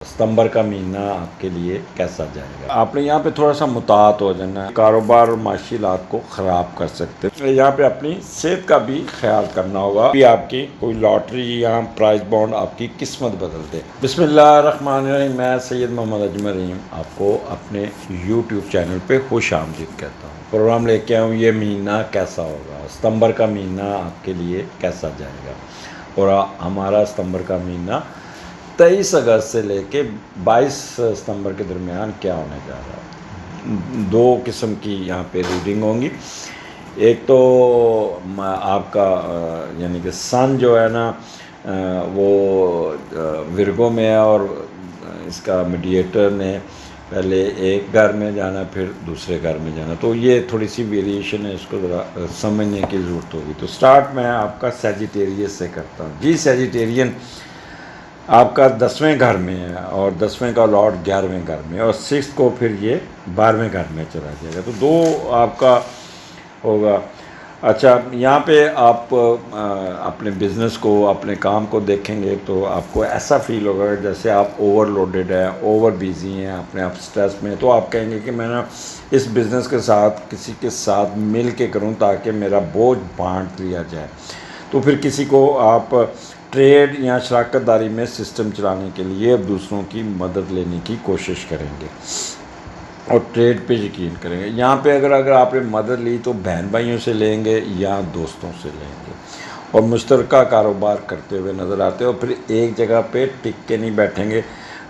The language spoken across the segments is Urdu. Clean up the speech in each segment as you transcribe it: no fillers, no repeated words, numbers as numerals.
ستمبر کا مہینہ آپ کے لیے کیسا جائے گا؟ آپ نے یہاں پہ تھوڑا سا متاحت ہو جانا ہے، کاروبار اور معاشی حالات کو خراب کر سکتے ہیں۔ یہاں پہ اپنی صحت کا بھی خیال کرنا ہوگا بھی آپ کی کوئی لاٹری یا پرائز بانڈ آپ کی قسمت بدل دے۔ بسم اللہ الرحمن الرحیم۔ میں سید محمد اجمل رحیم آپ کو اپنے یوٹیوب چینل پہ خوش آمدید کہتا ہوں۔ پروگرام لے کے آؤں یہ مہینہ کیسا ہوگا، ستمبر کا مہینہ آپ کے لیے کیسا جائے گا۔ اور ہمارا ستمبر کا مہینہ 23 اگست سے لے کے 22 ستمبر کے درمیان کیا ہونے جا رہا ہے۔ دو قسم کی یہاں پہ ریڈنگ ہوں گی۔ ایک تو آپ کا یعنی کہ سن جو ہے نا وہ ورگو میں ہے، اور اس کا میڈیٹر نے پہلے ایک گھر میں جانا پھر دوسرے گھر میں جانا، تو یہ تھوڑی سی ویریشن ہے، اس کو ذرا سمجھنے کی ضرورت ہوگی۔ تو سٹارٹ میں آپ کا سیجیٹیریس سے کرتا ہوں۔ جی سیجیٹیرین آپ کا 10ویں گھر میں ہے، اور 10ویں کا لارڈ 11ویں گھر میں، اور 6 کو پھر یہ 12ویں گھر میں چلا جائے گا، تو دو آپ کا ہوگا۔ اچھا، یہاں پہ آپ اپنے بزنس کو، اپنے کام کو دیکھیں گے تو آپ کو ایسا فیل ہوگا جیسے آپ اوور لوڈڈ ہیں، اوور بیزی ہیں، اپنے آپ سٹریس میں، تو آپ کہیں گے کہ میں نے اس بزنس کے ساتھ کسی کے ساتھ مل کے کروں تاکہ میرا بوجھ بانٹ لیا جائے۔ تو پھر کسی کو آپ ٹریڈ یا شراکت داری میں سسٹم چلانے کے لیے دوسروں کی مدد لینے کی کوشش کریں گے اور ٹریڈ پہ یقین کریں گے۔ یہاں پہ اگر آپ نے مدد لی تو بہن بھائیوں سے لیں گے یا دوستوں سے لیں گے، اور مشترکہ کاروبار کرتے ہوئے نظر آتے ہیں، اور پھر ایک جگہ پہ ٹک کے نہیں بیٹھیں گے،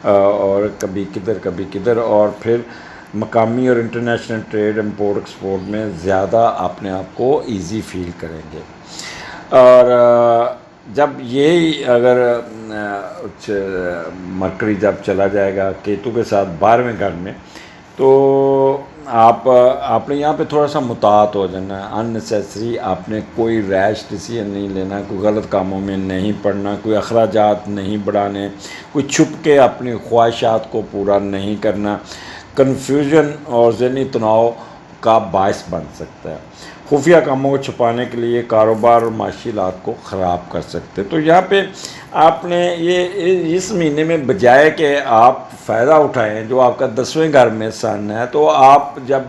اور کبھی کدھر، اور پھر مقامی اور انٹرنیشنل ٹریڈ، امپورٹ ایکسپورٹ میں زیادہ اپنے آپ کو ایزی فیل کریں گے۔ اور جب یہی اگر مرکری جب چلا جائے گا کیتو کے ساتھ 12ویں گھر میں، تو آپ نے یہاں پہ تھوڑا سا متاحت ہو جانا ہے۔ اننیسیسری آپ نے کوئی ریش ڈیسیژن نہیں لینا، کوئی غلط کاموں میں نہیں پڑنا، کوئی اخراجات نہیں بڑھانے، کوئی چھپ کے اپنی خواہشات کو پورا نہیں کرنا۔ کنفیوژن اور ذہنی تناؤ کا باعث بن سکتا ہے۔ خفیہ کاموں کو چھپانے کے لیے کاروبار اور معاشی حالات کو خراب کر سکتے ہیں۔ تو یہاں پہ آپ نے یہ اس مہینے میں بجائے کہ آپ فائدہ اٹھائیں، جو آپ کا 10ویں گھر میں سن ہے، تو آپ جب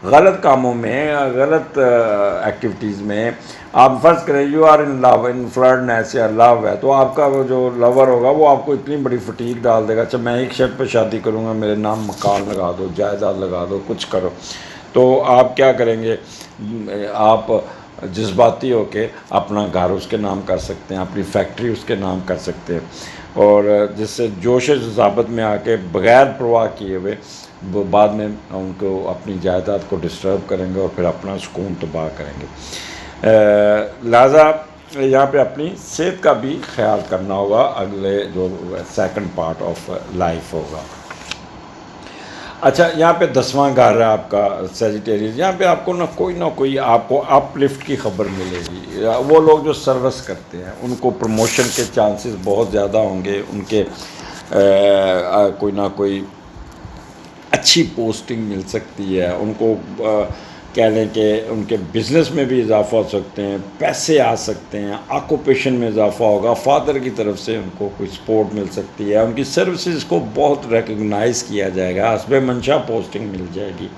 غلط کاموں میں، غلط ایکٹیویٹیز میں آپ فرض کریں یو آر ان لو، ان فلرٹنیس یا لو ہے، تو آپ کا وہ جو لور ہوگا وہ آپ کو اتنی بڑی فٹیگ ڈال دے گا، اچھا میں ایک شرط پہ شادی کروں گا، میرے نام مکان لگا دو، جائیداد لگا دو، کچھ کرو۔ تو آپ کیا کریں گے، آپ جذباتی ہو کے اپنا گھر اس کے نام کر سکتے ہیں، اپنی فیکٹری اس کے نام کر سکتے ہیں، اور جس سے جوش جذابت میں آ کے بغیر پرواہ کیے ہوئے بعد میں ان کو اپنی جائیداد کو ڈسٹرب کریں گے اور پھر اپنا سکون تباہ کریں گے۔ لہٰذا یہاں پہ اپنی صحت کا بھی خیال کرنا ہوگا، اگلے جو سیکنڈ پارٹ آف لائف ہوگا۔ اچھا، یہاں پہ 10واں گھر ہے آپ کا سیجیٹیریس، یہاں پہ آپ کو نہ کوئی آپ کو اپ لفٹ کی خبر ملے گی۔ وہ لوگ جو سروس کرتے ہیں ان کو پروموشن کے چانسز بہت زیادہ ہوں گے، ان کے کوئی نہ کوئی اچھی پوسٹنگ مل سکتی ہے، ان کو کہہ لیں کہ ان کے بزنس میں بھی اضافہ ہو سکتے ہیں، پیسے آ سکتے ہیں، آکوپیشن میں اضافہ ہوگا، فادر کی طرف سے ان کو کوئی سپورٹ مل سکتی ہے، ان کی سروسز کو بہت ریکگنائز کیا جائے گا، حسب منشا پوسٹنگ مل جائے گی،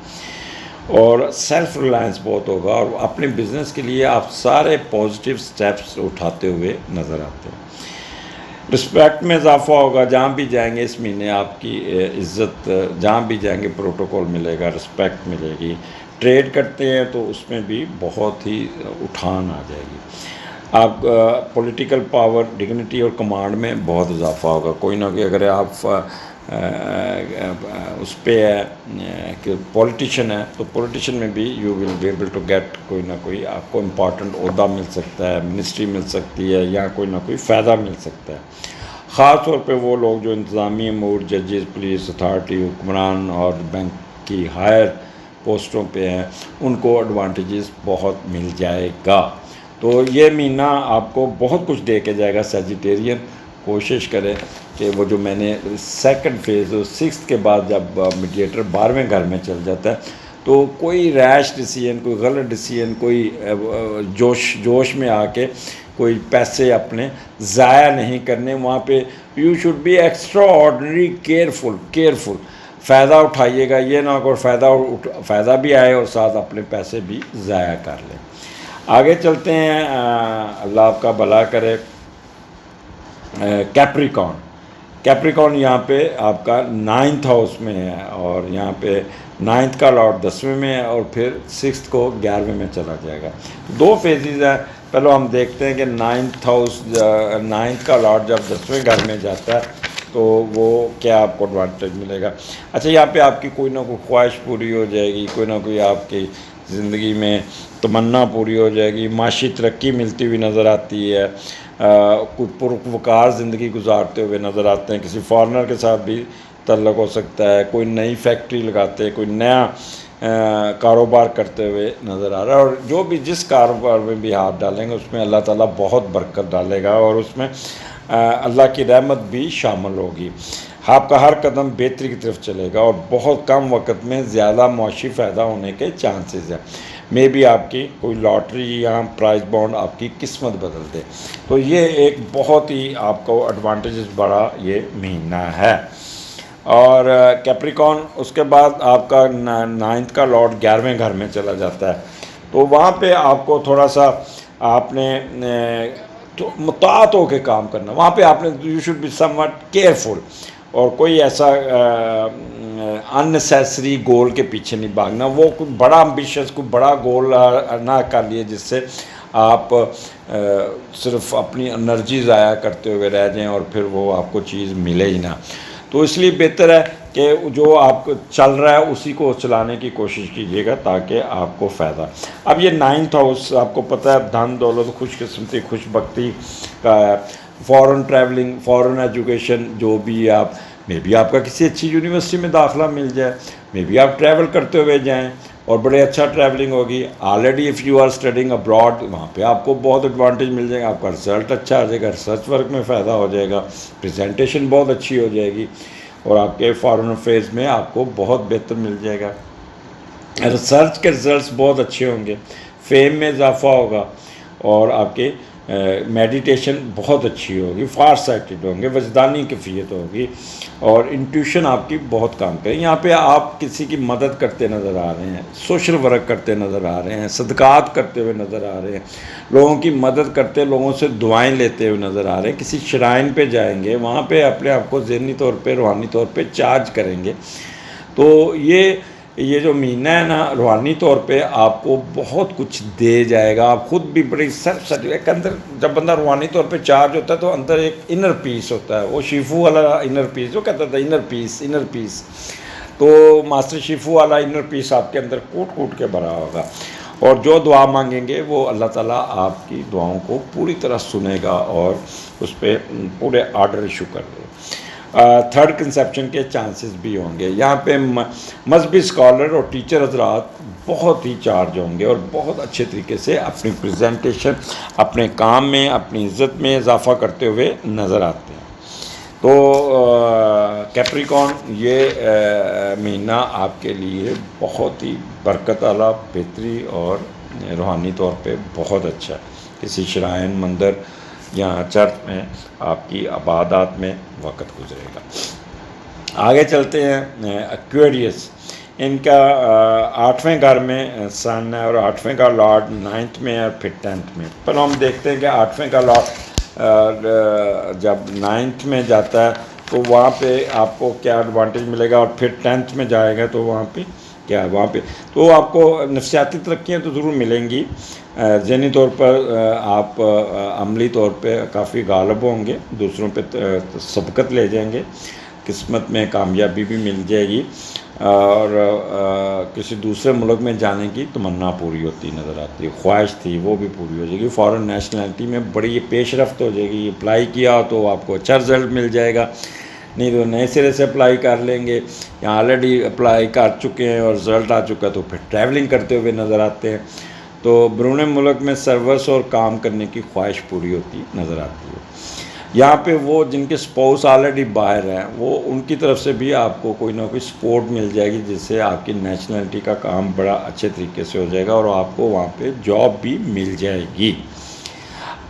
اور سیلف ریلائنس بہت ہوگا، اور اپنے بزنس کے لیے آپ سارے پازیٹیو سٹیپس اٹھاتے ہوئے نظر آتے ہیں۔ رسپیکٹ میں اضافہ ہوگا، جہاں بھی جائیں گے اس مہینے آپ کی عزت، جہاں بھی جائیں گے پروٹوکول ملے گا، رسپیکٹ ملے گی۔ ٹریڈ کرتے ہیں تو اس میں بھی بہت ہی اٹھان آ جائے گی۔ آپ پولیٹیکل پاور، ڈگنیٹی اور کمانڈ میں بہت اضافہ ہوگا، کوئی نہ کوئی اگر آپ اس پہ ہے کہ پولیٹیشین ہے تو پولیٹیشین میں بھی you will be able to get کوئی نہ کوئی آپ کو امپورٹنٹ عہدہ مل سکتا ہے، منسٹری مل سکتی ہے، یا کوئی نہ کوئی فائدہ مل سکتا ہے۔ خاص طور پہ وہ لوگ جو انتظامی امور، ججز، پولیس اتھارٹی، حکمران اور بینک کی ہائر پوسٹوں پہ ہیں، ان کو ایڈوانٹیجز بہت مل جائے گا۔ تو یہ مہینہ آپ کو بہت کچھ دے کے جائے گا سیجیٹیرین۔ کوشش کریں کہ وہ جو میں نے سیکنڈ فیز 6 کے بعد جب میڈیٹر 12ویں گھر میں چل جاتا ہے تو کوئی ریش ڈیسیژن، کوئی غلط ڈیسیژن، کوئی جوش میں آ کے کوئی پیسے اپنے ضائع نہیں کرنے. وہاں پہ you should be extraordinary careful. فائدہ اٹھائیے گا، یہ نہ کوئی فائدہ بھی آئے اور ساتھ اپنے پیسے بھی ضائع کر لیں. آگے چلتے ہیں، اللہ آپ کا بھلا کرے. کیپریکون یہاں پہ آپ کا 9th ہاؤس میں ہے، اور یہاں پہ 9th کا لارڈ 10ویں میں ہے، اور پھر 6th کو 11ویں میں چلا جائے گا. 2 فیزز ہیں. پہلے ہم دیکھتے ہیں کہ 9th کا لارڈ جب 10ویں گھر میں جاتا ہے تو وہ کیا آپ کو ایڈوانٹیج ملے گا. اچھا، یہاں پہ آپ کی کوئی نہ کوئی خواہش پوری ہو جائے گی، کوئی نہ کوئی آپ کی زندگی میں تمنا پوری ہو جائے گی، معاشی ترقی ملتی ہوئی نظر آتی ہے، کوئی پروقار زندگی گزارتے ہوئے نظر آتے ہیں. کسی فارنر کے ساتھ بھی تعلق ہو سکتا ہے، کوئی نئی فیکٹری لگاتے ہیں، کوئی نیا کاروبار کرتے ہوئے نظر آ رہا ہے. اور جو بھی جس کاروبار میں بھی ہاتھ ڈالیں گے اس میں اللہ تعالیٰ بہت برکت ڈالے گا، اور اس میں اللہ کی رحمت بھی شامل ہوگی. آپ کا ہر قدم بہتری کی طرف چلے گا، اور بہت کم وقت میں زیادہ معاشی فائدہ ہونے کے چانسز ہیں. میں بھی آپ کی کوئی لاٹری یا پرائز بانڈ آپ کی قسمت بدل دے. تو یہ ایک بہت ہی آپ کو ایڈوانٹیجز بڑا یہ مہینہ ہے. اور کیپریکون اس کے بعد آپ کا 9th کا لارڈ 11ویں گھر میں چلا جاتا ہے. تو وہاں پہ آپ کو تھوڑا سا آپ نے مطاعت ہو کے کام کرنا. وہاں پہ آپ نے you should be somewhat careful, اور کوئی ایسا اننیسیسری گول کے پیچھے نہیں بھاگنا. وہ کوئی بڑا امبیشس، کوئی بڑا گول نہ کر لیے جس سے آپ صرف اپنی انرجی ضائع کرتے ہوئے رہ جائیں اور پھر وہ آپ کو چیز ملے ہی نہ. تو اس لیے بہتر ہے کہ جو آپ کو چل رہا ہے اسی کو چلانے کی کوشش کیجیے گا تاکہ آپ کو فائدہ. اب یہ 9th ہاؤس آپ کو پتہ ہے دھن دولت، خوش قسمتی، خوش بختی کا ہے. فورن ٹریولنگ، فورن ایجوکیشن، جو بھی آپ میں بھی آپ کا کسی اچھی یونیورسٹی میں داخلہ مل جائے، میں بھی آپ ٹریول کرتے ہوئے جائیں اور بڑے اچھا ٹریولنگ ہوگی. Already if you are studying abroad, وہاں پہ آپ کو بہت ایڈوانٹیج مل جائے گا. آپ کا رزلٹ اچھا آ جائے گا، ریسرچ ورک میں فائدہ ہو جائے گا، پریزنٹیشن بہت اچھی ہو جائے گی، اور آپ کے فارن افیئرز میں آپ کو بہت بہتر مل جائے گا. ریسرچ کے رزلٹس بہت اچھے ہوں گے، فیم میں اضافہ ہوگا، اور آپ کے میڈیٹیشن بہت اچھی ہوگی، فار سائٹڈ ہوں گے، وجدانی کیفیت ہوگی، اور انٹیوشن آپ کی بہت کام کرے. یہاں پہ آپ کسی کی مدد کرتے نظر آ رہے ہیں، سوشل ورک کرتے نظر آ رہے ہیں، صدقات کرتے ہوئے نظر آ رہے ہیں، لوگوں کی مدد کرتے، لوگوں سے دعائیں لیتے ہوئے نظر آ رہے ہیں. کسی شرائن پہ جائیں گے، وہاں پہ اپنے آپ کو ذہنی طور پہ، روحانی طور پہ چارج کریں گے. تو یہ جو مہینہ ہے نا، روحانی طور پہ آپ کو بہت کچھ دے جائے گا. آپ خود بھی بڑی سیلف ایک اندر جب بندہ روحانی طور پہ چارج ہوتا ہے تو اندر ایک انر پیس ہوتا ہے. وہ شیفو والا انر پیس جو کہتا تھا انر پیس. تو ماسٹر شیفو والا انر پیس آپ کے اندر کوٹ کے بھرا ہوگا، اور جو دعا مانگیں گے وہ اللہ تعالیٰ آپ کی دعاؤں کو پوری طرح سنے گا اور اس پہ پورے آرڈر ایشو کر دے. تھرڈ کنسیپشن کے چانسز بھی ہوں گے. یہاں پہ مذہبی اسکالر اور ٹیچر حضرات بہت ہی چارج ہوں گے اور بہت اچھے طریقے سے اپنی پریزنٹیشن، اپنے کام میں، اپنی عزت میں اضافہ کرتے ہوئے نظر آتے ہیں. تو کیپریکون یہ مہینہ آپ کے لیے بہت ہی برکت والا، بہتری اور روحانی طور پہ بہت اچھا ہے. کسی شرائن، مندر یا چرچ میں آپ کی عبادات میں وقت گزرے گا. آگے چلتے ہیں ایکویریس. ان کا 8ویں گھر میں سن ہے، اور 8ویں کا لارڈ 9th میں ہے اور پھر 10th میں. پہلے ہم دیکھتے ہیں کہ 8ویں کا لارڈ جب 9th میں جاتا ہے تو وہاں پہ آپ کو کیا ایڈوانٹیج ملے گا، اور پھر 10th میں جائے گا تو وہاں پہ کیا ہے. وہاں پہ تو آپ کو نفسیاتی ترقیاں تو ضرور ملیں گی. ذہنی طور پر آپ عملی طور پہ کافی غالب ہوں گے، دوسروں پہ سبقت لے جائیں گے، قسمت میں کامیابی بھی مل جائے گی، اور کسی دوسرے ملک میں جانے کی تمنا پوری ہوتی نظر آتی ہے. خواہش تھی وہ بھی پوری ہو جائے گی. فارن نیشنلٹی میں بڑی پیش رفت ہو جائے گی. اپلائی کیا تو آپ کو اچھا رزلٹ مل جائے گا، نہیں تو نئے سرے سے اپلائی کر لیں گے. یا آلریڈی اپلائی کر چکے ہیں اور رزلٹ آ چکا تو پھر ٹریولنگ کرتے ہوئے نظر آتے ہیں. تو بیرون ملک میں سروس اور کام کرنے کی خواہش پوری ہوتی نظر آتی ہے. یہاں پہ وہ جن کے سپوز آلریڈی باہر ہیں، وہ ان کی طرف سے بھی آپ کو کوئی نہ کوئی سپورٹ مل جائے گی، جس سے آپ کی نیشنلٹی کا کام بڑا اچھے طریقے سے ہو جائے گا اور آپ کو وہاں پہ جاب بھی مل جائے گی.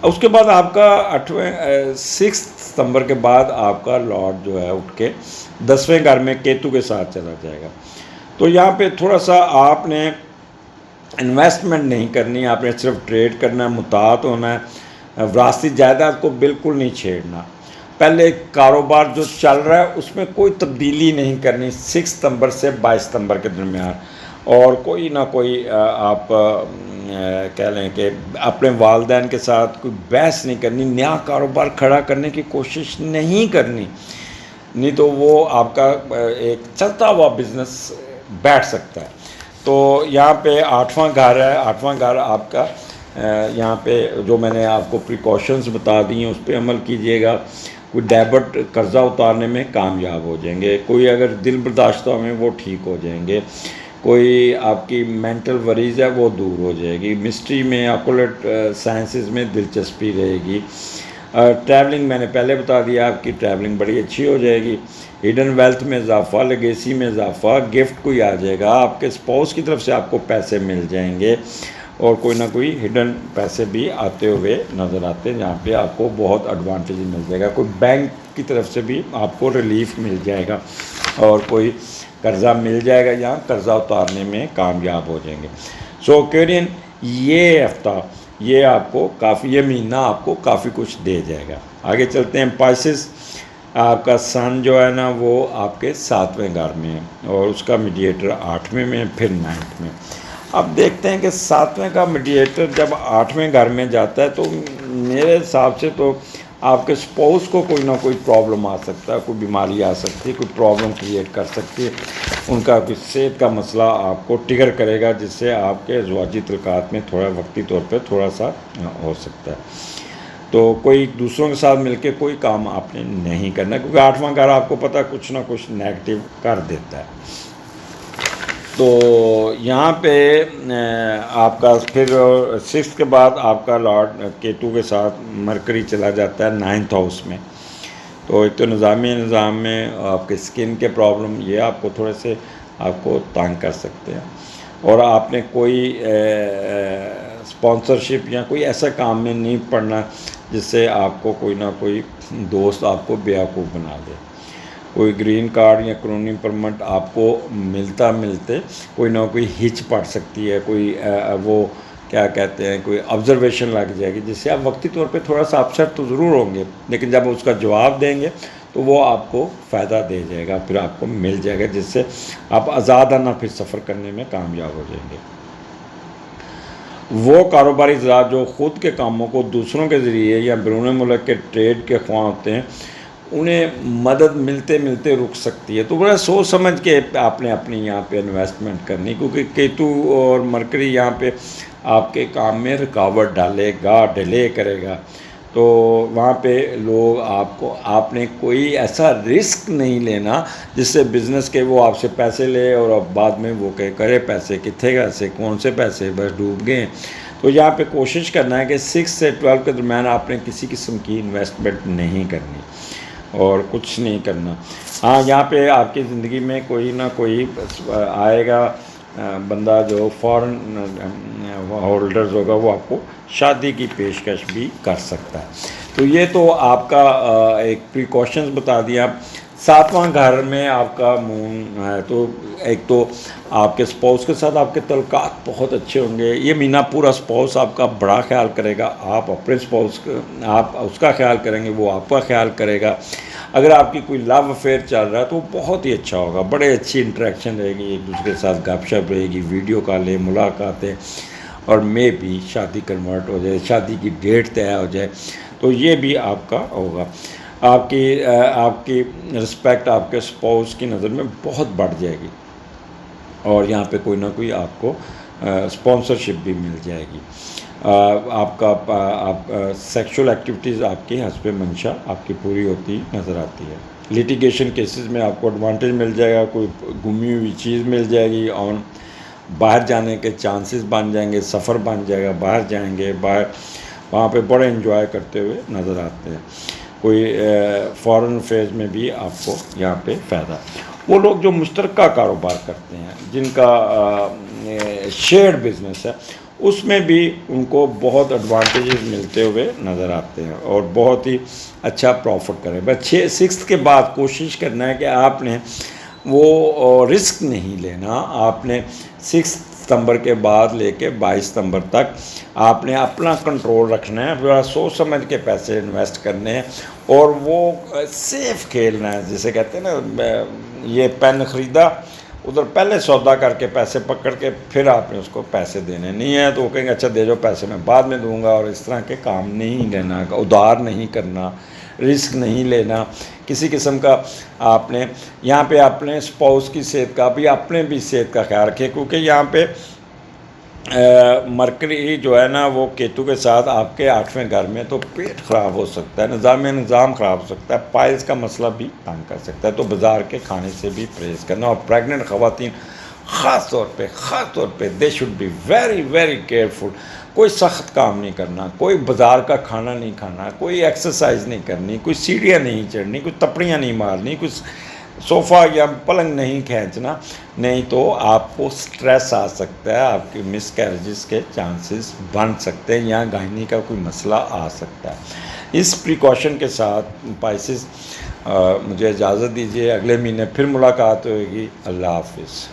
اس کے بعد آپ کا 6 ستمبر کے بعد آپ کا لارڈ جو ہے اٹھ کے 10ویں گھر میں کیتو کے ساتھ چلا جائے گا. تو یہاں پہ تھوڑا سا آپ نے انویسٹمنٹ نہیں کرنی، آپ نے صرف ٹریڈ کرنا ہے، مطاعت ہونا ہے، وراثتی جائیداد کو بالکل نہیں چھیڑنا. پہلے کاروبار جو چل رہا ہے اس میں کوئی تبدیلی نہیں کرنی 6 ستمبر سے 22 ستمبر کے درمیان، اور کوئی نہ کوئی آپ کہہ لیں کہ اپنے والدین کے ساتھ کوئی بحث نہیں کرنی، نیا کاروبار کھڑا کرنے کی کوشش نہیں کرنی، نہیں تو وہ آپ کا ایک چلتا ہوا بزنس بیٹھ سکتا ہے. تو یہاں پہ 8واں گھر ہے، 8واں گھر آپ کا یہاں پہ جو میں نے آپ کو پریکاشنز بتا دی ہیں اس پہ عمل کیجئے گا. کوئی ڈیبٹ قرضہ اتارنے میں کامیاب ہو جائیں گے، کوئی اگر دل برداشتہ میں وہ ٹھیک ہو جائیں گے، کوئی آپ کی مینٹل وریز ہے وہ دور ہو جائے گی، مسٹری میں آکولٹ سائنسز میں دلچسپی رہے گی. ٹریولنگ میں نے پہلے بتا دیا، آپ کی ٹریولنگ بڑی اچھی ہو جائے گی. ہڈن ویلتھ میں اضافہ، لیگیسی میں اضافہ، گفٹ کوئی آ جائے گا، آپ کے اسپاؤس کی طرف سے آپ کو پیسے مل جائیں گے، اور کوئی نہ کوئی ہڈن پیسے بھی آتے ہوئے نظر آتے ہیں جہاں پہ آپ کو بہت ایڈوانٹیج مل جائے گا. کوئی بینک کی طرف سے بھی آپ کو ریلیف مل جائے گا، اور کوئی قرضہ مل جائے گا، یہاں قرضہ اتارنے میں کامیاب ہو جائیں گے. سو ایکویرین یہ ہفتہ یہ آپ کو کافی، یہ مہینہ آپ کو کافی کچھ دے جائے گا. آگے چلتے ہیں. پائسس، آپ کا سن جو ہے نا وہ آپ کے 7ویں گھر میں ہے، اور اس کا میڈیٹر 8ویں میں، پھر 9 میں. اب دیکھتے ہیں کہ 7ویں کا میڈیٹر جب 8ویں گھر میں جاتا ہے تو میرے حساب سے تو آپ کے اسپاؤس کو کوئی نہ کوئی پرابلم آ سکتا ہے، کوئی بیماری آ سکتی ہے، کوئی پرابلم کریٹ کر سکتی ہے، ان کا کوئی صحت کا مسئلہ آپ کو ٹریگر کرے گا، جس سے آپ کے ازواجی تعلقات میں تھوڑا وقتی طور پہ تھوڑا سا ہو سکتا ہے. تو کوئی دوسروں کے ساتھ مل کے کوئی کام آپ نے نہیں کرنا، کیونکہ 8واں گھر آپ کو پتہ کچھ نہ کچھ نیگیٹو کر دیتا ہے. تو یہاں پہ آپ کا پھر 6 کے بعد آپ کا لارڈ کیتو کے ساتھ مرکری چلا جاتا ہے 9th ہاؤس میں. تو ایک تو نظام میں آپ کے اسکن کے پرابلم یہ آپ کو تھوڑے سے آپ کو تنگ کر سکتے ہیں، اور آپ نے کوئی اسپانسرشپ یا کوئی ایسا کام میں نہیں پڑنا جس سے آپ کو کوئی نہ کوئی دوست آپ کو بیوقوف بنا دے. کوئی گرین کارڈ یا کالونی پرمٹ آپ کو ملتے کوئی نہ کوئی ہچ پڑ سکتی ہے، کوئی وہ کیا کہتے ہیں کوئی آبزرویشن لگ جائے گی، جس سے آپ وقتی طور پہ تھوڑا سا اپسیٹ تو ضرور ہوں گے، لیکن جب اس کا جواب دیں گے تو وہ آپ کو فائدہ دے جائے گا، پھر آپ کو مل جائے گا، جس سے آپ آزادانہ پھر سفر کرنے میں کامیاب ہو جائیں گے. وہ کاروباری ذرات جو خود کے کاموں کو دوسروں کے ذریعے یا بیرون ملک کے ٹریڈ کے خواہاں ہوتے ہیں، انہیں مدد ملتے رک سکتی ہے. تو بڑا سوچ سمجھ کے آپ نے اپنی یہاں پہ انویسٹمنٹ کرنی، کیونکہ کیتو اور مرکری یہاں پہ آپ کے کام میں رکاوٹ ڈالے گا، ڈیلے کرے گا. تو وہاں پہ لوگ آپ نے کوئی ایسا رسک نہیں لینا جس سے بزنس کے وہ آپ سے پیسے لے اور اب بعد میں وہ کرے پیسے کتنے کیسے کون سے پیسے بس ڈوب گئے. تو یہاں پہ کوشش کرنا ہے کہ 6 سے 12 کے درمیان آپ نے کسی قسم کی انویسٹمنٹ نہیں کرنی اور کچھ نہیں کرنا. ہاں یہاں پہ آپ کی زندگی میں کوئی نہ کوئی آئے گا بندہ جو فارن ہولڈرز ہوگا، وہ آپ کو شادی کی پیشکش بھی کر سکتا ہے. تو یہ تو آپ کا ایک پریکاشنز بتا دیا. 7واں گھر میں آپ کا مون ہے، تو ایک تو آپ کے اسپاؤس کے ساتھ آپ کے تعلقات بہت اچھے ہوں گے. یہ مہینہ پورا اسپاؤس آپ کا بڑا خیال کرے گا، آپ اپنے اسپاؤس آپ اس کا خیال کریں گے، وہ آپ کا خیال کرے گا. اگر آپ کی کوئی لو افیئر چل رہا ہے تو وہ بہت ہی اچھا ہوگا، بڑے اچھی انٹریکشن رہے گی، ایک دوسرے کے ساتھ گپ شپ رہے گی، ویڈیو کالیں، ملاقاتیں، اور میں بھی شادی کنورٹ ہو جائے، شادی کی ڈیٹ طے ہو جائے. تو یہ بھی آپ کا ہوگا. آپ کی رسپیکٹ آپ کے اسپاؤس کی نظر میں بہت بڑھ جائے گی، اور یہاں پہ کوئی نہ کوئی آپ کو اسپانسرشپ بھی مل جائے گی. آپ سیکشول ایکٹیویٹیز آپ کی حسب منشا آپ کی پوری ہوتی نظر آتی ہے. لیٹیگیشن کیسز میں آپ کو ایڈوانٹیج مل جائے گا، کوئی گمی ہوئی چیز مل جائے گی، اور باہر جانے کے چانسز بن جائیں گے، سفر بن جائے گا، باہر جائیں گے، وہاں پہ بڑے انجوائے کرتے ہوئے نظر آتے ہیں. کوئی فارن افیئرز میں بھی آپ کو یہاں پہ فائدہ. وہ لوگ جو مشترکہ کاروبار کرتے ہیں، جن کا شیئر بزنس ہے، اس میں بھی ان کو بہت ایڈوانٹیجز ملتے ہوئے نظر آتے ہیں اور بہت ہی اچھا پروفٹ کریں. بس 6 کے بعد کوشش کرنا ہے کہ آپ نے وہ رسک نہیں لینا. آپ نے 6 ستمبر کے بعد لے کے 22 ستمبر تک آپ نے اپنا کنٹرول رکھنا ہے. پورا سوچ سمجھ کے پیسے انویسٹ کرنے ہیں اور وہ سیف کھیلنا ہے. جسے کہتے ہیں نا یہ پین خریدا, ادھر پہلے سودا کر کے پیسے پکڑ کے پھر آپ نے اس کو پیسے دینے نہیں ہیں تو وہ کہیں گے اچھا دے جو پیسے میں بعد میں دوں گا. اور اس طرح کے کام نہیں لینا, ادھار نہیں کرنا, رسک نہیں لینا کسی قسم کا. آپ نے یہاں پہ اپنے اسپاؤس کی صحت کا بھی, اپنے بھی صحت کا خیال رکھیں, کیونکہ یہاں پہ مرکری جو ہے نا وہ کیتو کے ساتھ آپ کے 8ویں گھر میں, تو پیٹ خراب ہو سکتا ہے, نظام خراب ہو سکتا ہے, پائلز کا مسئلہ بھی تنگ کر سکتا ہے. تو بازار کے کھانے سے بھی پرہیز کرنا. اور پریگننٹ خواتین خاص طور پہ they should be very very careful. کوئی سخت کام نہیں کرنا, کوئی بازار کا کھانا نہیں کھانا, کوئی ایکسرسائز نہیں کرنی, کوئی سیڑھیاں نہیں چڑھنی, کوئی تپڑیاں نہیں مارنی, کوئی صوفہ یا پلنگ نہیں کھینچنا, نہیں تو آپ کو سٹریس آ سکتا ہے, آپ کی مس کیریجز کے چانسز بن سکتے ہیں, یا گائنی کا کوئی مسئلہ آ سکتا ہے. اس پریکاشن کے ساتھ پائسز مجھے اجازت دیجیے, اگلے مہینے پھر ملاقات ہوئے گی. اللہ حافظ.